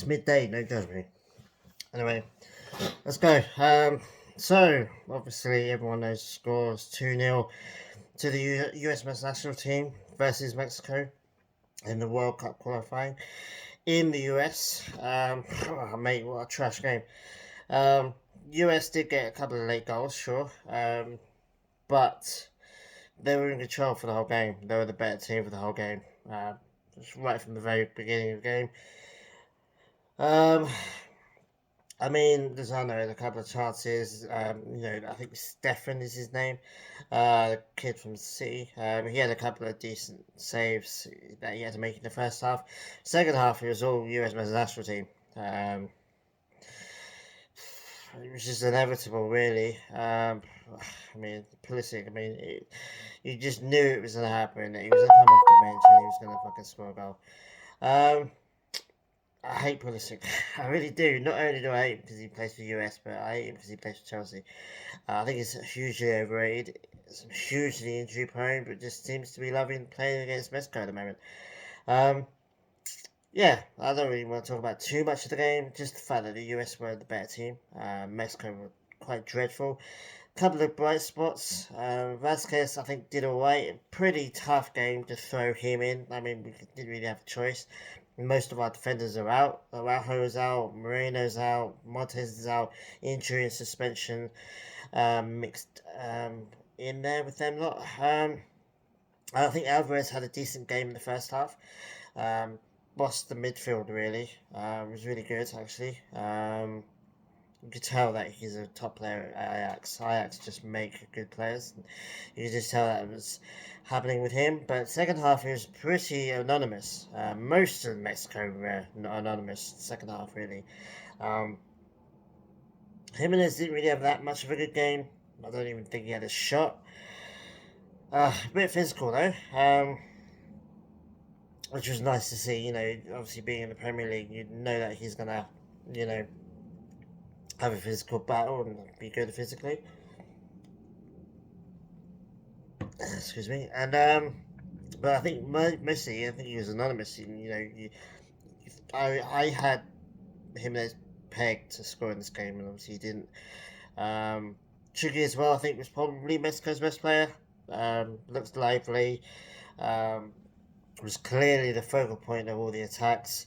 It's midday, no judge me. Anyway, let's go. So, obviously, everyone knows the score is 2-0 to the US men's national team versus Mexico in the World Cup qualifying in the US. Oh, mate, what a trash game. Um, US did get a couple of late goals, sure, but they were in control for the whole game. They were the better team for the whole game, just right from the very beginning of the game. Um, I mean, Lozano had a couple of chances. I think Stefan is his name, the kid from City. He had a couple of decent saves that he had to make in the first half. Second half, it was all US men's national team. Um, it was just inevitable, really. I mean, Pulisic. You just knew it was going to happen. That he was going to come off the bench and he was going to fucking score a goal. Um, I hate Pulisic. I really do. Not only do I hate him because he plays for the US, but I hate him because he plays for Chelsea. I think he's hugely overrated. He's hugely injury prone, but just seems to be loving playing against Mexico at the moment. Um, yeah, I don't really want to talk about too much of the game. Just the fact that the US were the better team. Mexico were quite dreadful. Couple of bright spots. Vasquez, I think, did alright. Pretty tough game to throw him in. I mean, we didn't really have a choice. Most of our defenders are out. Araujo is out. Moreno's out. Montez is out. Injury and suspension mixed in there with them lot. I think Alvarez had a decent game in the first half. Um, Bossed the midfield really. Was really good actually. You could tell that he's a top player at Ajax. Ajax just make good players. You could just tell that was happening with him. But second half, he was pretty anonymous. Most of Mexico were anonymous. Second half, really. Um, Jimenez didn't really have that much of a good game. I don't even think he had a shot. A bit physical though, which was nice to see. Obviously being in the Premier League, you know that he's gonna, you know, have a physical battle and be good physically. Excuse me. But I think mostly, I think he was anonymous. I had him as pegged to score in this game, and obviously he didn't. Chucky as well, I think, was probably Mexico's best player. Looks lively. Um, was clearly the focal point of all the attacks.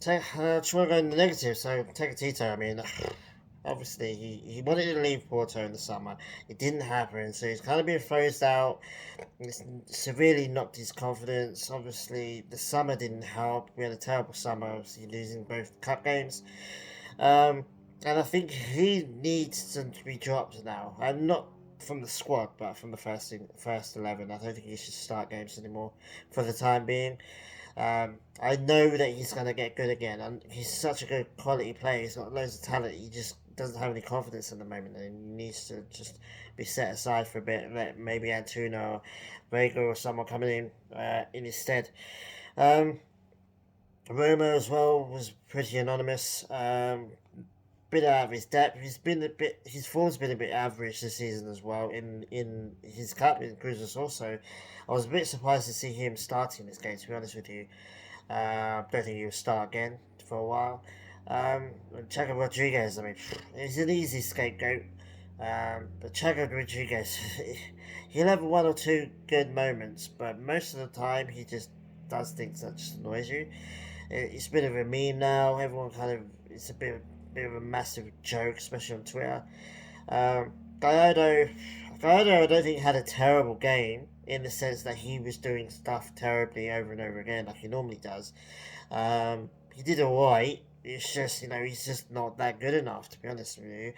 Just want to go in the negative. So, Tecatito, I mean, obviously he wanted to leave Porto in the summer. It didn't happen, so he's kind of been phased out. It's severely knocked his confidence. Obviously, the summer didn't help. We had a terrible summer, obviously losing both cup games. And I think he needs to be dropped now. And not from the squad, but from the first 11. I don't think he should start games anymore for the time being. I know that he's going to get good again, and he's such a good quality player. He's got loads of talent. He just doesn't have any confidence at the moment, and he needs to just be set aside for a bit. Let maybe Antuna or Vega or someone coming in his stead. Um, Roma as well was pretty anonymous. Bit out of his depth. His form's been a bit average this season as well. In his cup in Cruises also, I was a bit surprised to see him starting this game. To be honest with you, don't think he'll start again for a while. Chaco Rodriguez, I mean, he's an easy scapegoat. But Chaco Rodriguez, he'll have one or two good moments, but most of the time he just does things that just annoys you. It's a bit of a meme now. Everyone it's a bit of a massive joke, especially on Twitter. Um, Gallardo, Gallardo, I don't think had a terrible game in the sense that he was doing stuff terribly over and over again like he normally does. He did alright. It's just he's just not that good enough to be honest with you.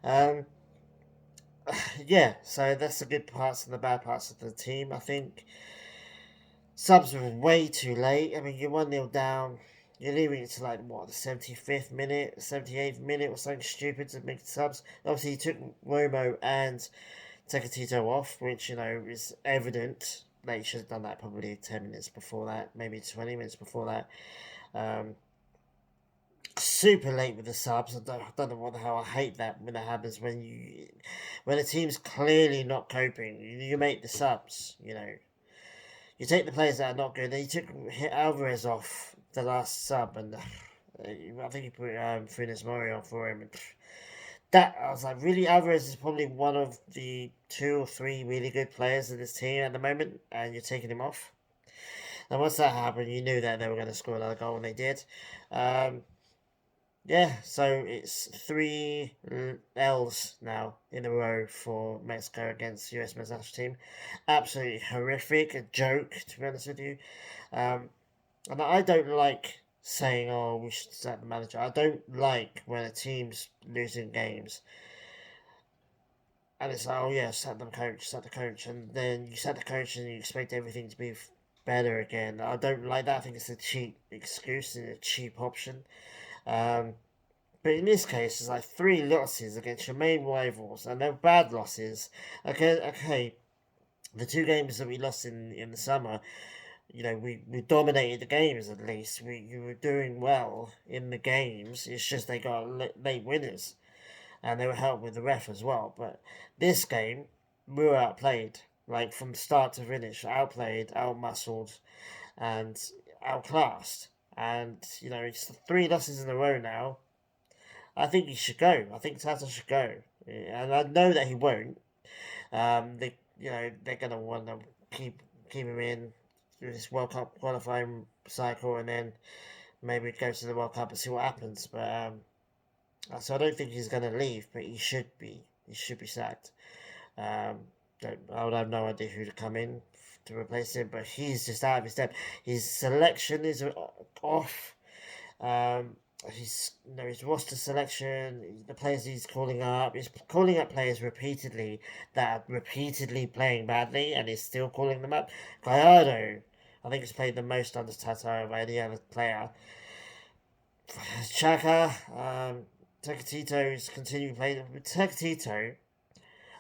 Um, yeah, so that's the good parts and the bad parts of the team. I think subs were way too late. I mean, you're 1-0 down. You're leaving it to like what the 75th minute, 78th minute, or something stupid to make subs. Obviously, he took Romo and Tecatito off, which is evident. They should have done that probably 10 minutes before that, maybe 20 minutes before that. Super late with the subs. I don't know what the hell. I hate that when that happens when a team's clearly not coping. You make the subs. You take the players that are not good. Then you took Alvarez off the last sub, and I think he put Funes Mori on for him. And that I was like, really, Alvarez is probably one of the two or three really good players in this team at the moment, and you're taking him off. And once that happened, you knew that they were going to score another goal, and they did. Um, yeah, so it's three L's now in a row for Mexico against US men's national team. Absolutely horrific, a joke, to be honest with you. Um, and I don't like saying, "Oh, we should sack the manager." I don't like when a team's losing games, and it's like, "Oh yeah, sack the coach," and then you sack the coach and you expect everything to be better again. I don't like that. I think it's a cheap excuse and a cheap option. Um, but in this case, it's like three losses against your main rivals, and they're bad losses. Okay, the two games that we lost in the summer, we dominated the games at least. You were doing well in the games. It's just they got late winners, and they were helped with the ref as well. But this game, we were outplayed, like from start to finish, outplayed, outmuscled, and outclassed. And it's three losses in a row now. I think he should go. I think Tata should go, and I know that he won't. They're gonna want to keep him in this World Cup qualifying cycle, and then maybe go to the World Cup and see what happens. But so I don't think he's gonna leave, but he should be. He should be sacked. Um, I would have no idea who to come in to replace him, but he's just out of his depth. His selection is off. Um, his roster selection, the players he's calling up players repeatedly that are repeatedly playing badly, and he's still calling them up. Gallardo, I think, has played the most under Tata of any other player. Chaka, Tecatito's continuing playing. With Tecatito,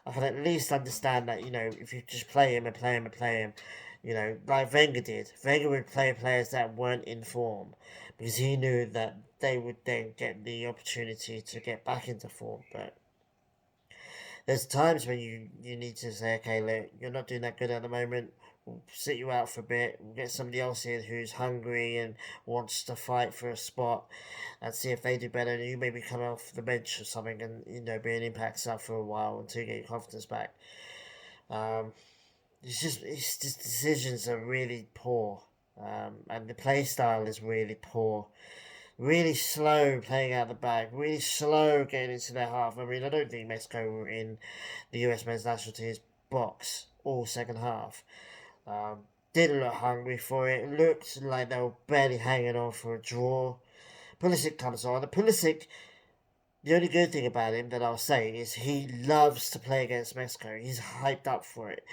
I can at least understand that, if you just play him and play him and play him, like Wenger did. Wenger would play players that weren't in form because he knew that they would then get the opportunity to get back into form. But there's times when you need to say, okay, look, you're not doing that good at the moment. We'll sit you out for a bit. We'll get somebody else in who's hungry and wants to fight for a spot, and see if they do better. And you maybe come off the bench or something, and be an impact sub for a while until you get your confidence back. Um, it's just decisions are really poor, and the play style is really poor. Really slow playing out the back, really slow getting into their half. I mean, I don't think Mexico were in the US men's national team's box all second half. Didn't look hungry for it. Looked like they were barely hanging on for a draw. Pulisic comes on. Pulisic, the only good thing about him that I'll say is he loves to play against Mexico. He's hyped up for it.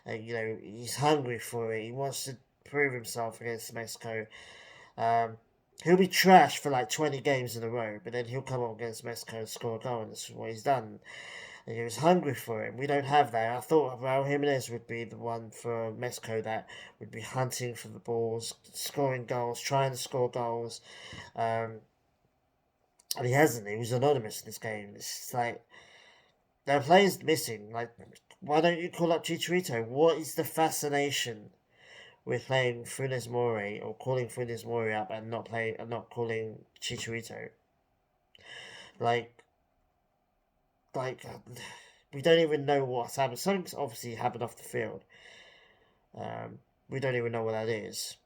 He's hungry for it. He wants to prove himself against Mexico. Um, he'll be trash for like 20 games in a row, but then he'll come up against Mexico and score a goal, and that's what he's done. And he was hungry for it. We don't have that. I thought Raul Jimenez would be the one for Mexico that would be hunting for the balls, scoring goals, trying to score goals. Um, and he hasn't. He was anonymous in this game. It's just like there are players missing. Like, why don't you call up Chicharito? What is the fascination with playing Funes Mori or calling Funes Mori up and not calling Chicharito? Like, like we don't even know what's happened. Something's obviously happened off the field. We don't even know what that is,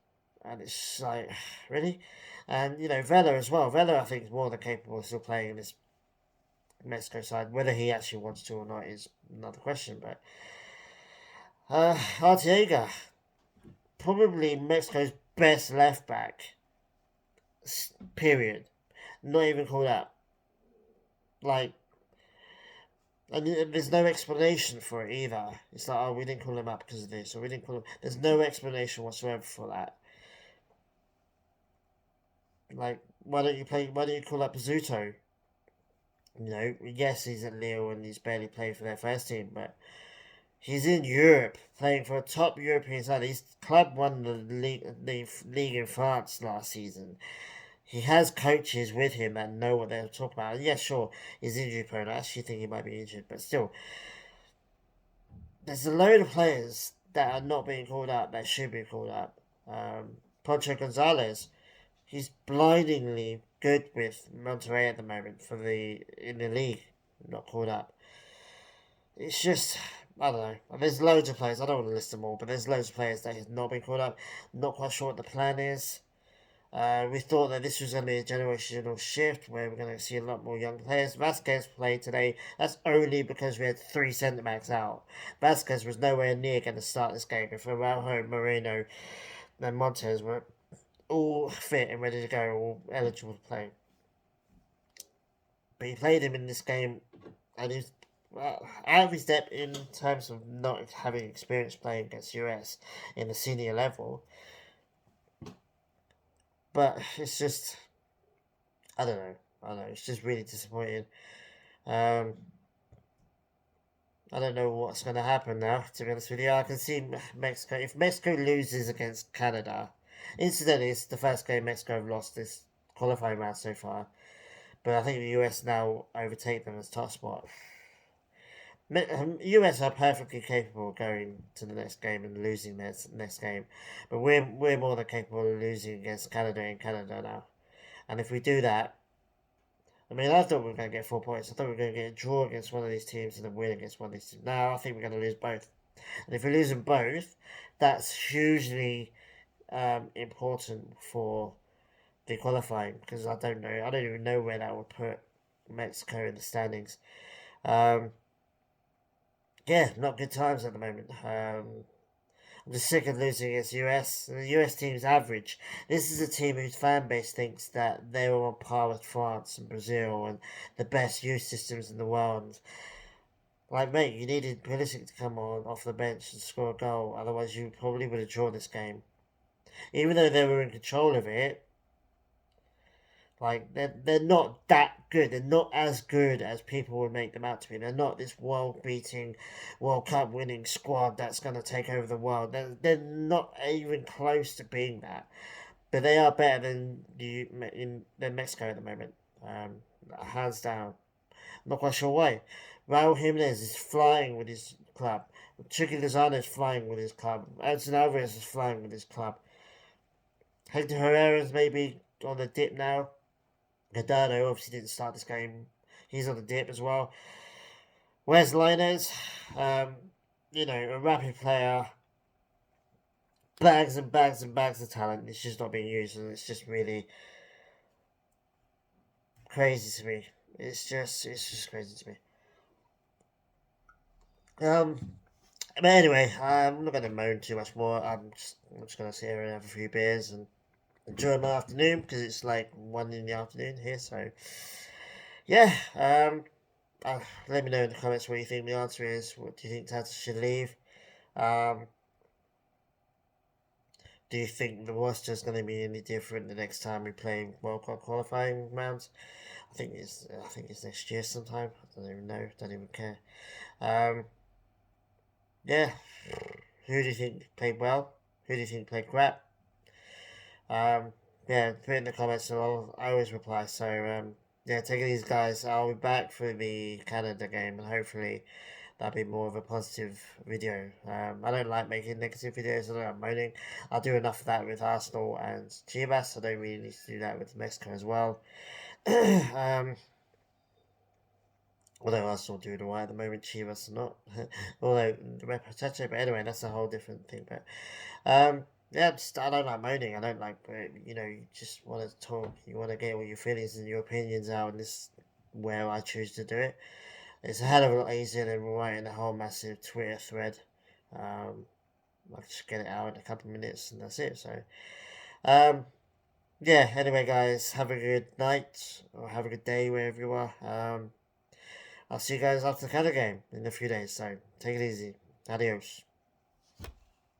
and it's like really, and Vela as well. Vela, I think, is more than capable of still playing in this Mexico side. Whether he actually wants to or not is another question. But Arteaga, probably Mexico's best left back. Period. Not even called up. Like, and there's no explanation for it either. It's like, oh, we didn't call him up because of this, or we didn't call him. There's no explanation whatsoever for that. Like, why don't you play? Why don't you call up Zuto? Yes, he's at Lille and he's barely played for their first team, but he's in Europe playing for a top European side. His club won the league in France last season. He has coaches with him that know what they're talking about. Yeah, sure, he's injury prone. I actually think he might be injured, but still, there's a load of players that are not being called up that should be called up. Poncho Gonzalez, he's blindingly good with Monterrey at the moment in the league. Not called up. It's just I don't know. There's loads of players. I don't want to list them all, but there's loads of players that have not been called up. Not quite sure what the plan is. We thought that this was going to be a generational shift where we're going to see a lot more young players. Vasquez played today. That's only because we had three centre backs out. Vasquez was nowhere near going to start this game if Araujo, Moreno, and Montez were all fit and ready to go, all eligible to play. But he played him in this game, and he's out of his depth in terms of not having experience playing against US in the senior level. But it's just, I don't know. I don't know. It's just really disappointing. Um, I don't know what's going to happen now, to be honest with you. I can see Mexico. If Mexico loses against Canada, incidentally, it's the first game Mexico have lost this qualifying round so far. But I think the US now overtake them as top spot. US are perfectly capable of going to the next game and losing their next game, but we're more than capable of losing against Canada in Canada now. And if we do that, I mean, I thought we were going to get 4 points. I thought we were going to get a draw against one of these teams and then win against one of these teams. Now I think we're going to lose both. And if we lose them both, that's hugely important for the qualifying because I don't know. I don't even know where that would put Mexico in the standings. Um, yeah, not good times at the moment. I'm just sick of losing against US. The US team's average. This is a team whose fan base thinks that they were on par with France and Brazil and the best youth systems in the world. Like, mate, you needed Pulisic to come on off the bench and score a goal. Otherwise, you probably would have drawn this game. Even though they were in control of it, like they're not that good. They're not as good as people would make them out to be. They're not this world beating, World Cup winning squad that's going to take over the world. They're not even close to being that. But they are better than Mexico at the moment. Hands down. I'm not quite sure why. Raul Jimenez is flying with his club. Chicky Lozano is flying with his club. Edson Alvarez is flying with his club. Hector Herrera is maybe on the dip now. Gadano obviously didn't start this game. He's on the dip as well. Where's Linus? A rapid player. Bags and bags and bags of talent. It's just not being used, and it's just really crazy to me. It's just crazy to me. But anyway, I'm not going to moan too much more. I'm just going to sit here and have a few beers and enjoy my afternoon because it's like 1 in the afternoon here. So, yeah. Let me know in the comments what you think the answer is. What do you think Tata should leave? Um, do you think the roster is going to be any different the next time we play World Cup qualifying rounds? I think it's next year sometime. I don't even know. Don't even care. Um, yeah. Who do you think played well? Who do you think played crap? Yeah, put it in the comments and I always reply. So, yeah, take it easy, guys. I'll be back for the Canada game and hopefully that'll be more of a positive video. I don't like making negative videos. I don't like moaning. I'll do enough of that with Arsenal and Chivas. I don't really need to do that with Mexico as well. um, Although Arsenal doing alright at the moment, Chivas are not. Although Reputache, but anyway, that's a whole different thing. But yeah, I don't like moaning. I don't like, you just want to talk. You want to get all your feelings and your opinions out, and this is where I choose to do it. It's a hell of a lot easier than writing a whole massive Twitter thread. I just get it out in a couple of minutes, and that's it. So, um, yeah. Anyway, guys, have a good night or have a good day wherever you are. I'll see you guys after the Canada game in a few days. So take it easy. Adios.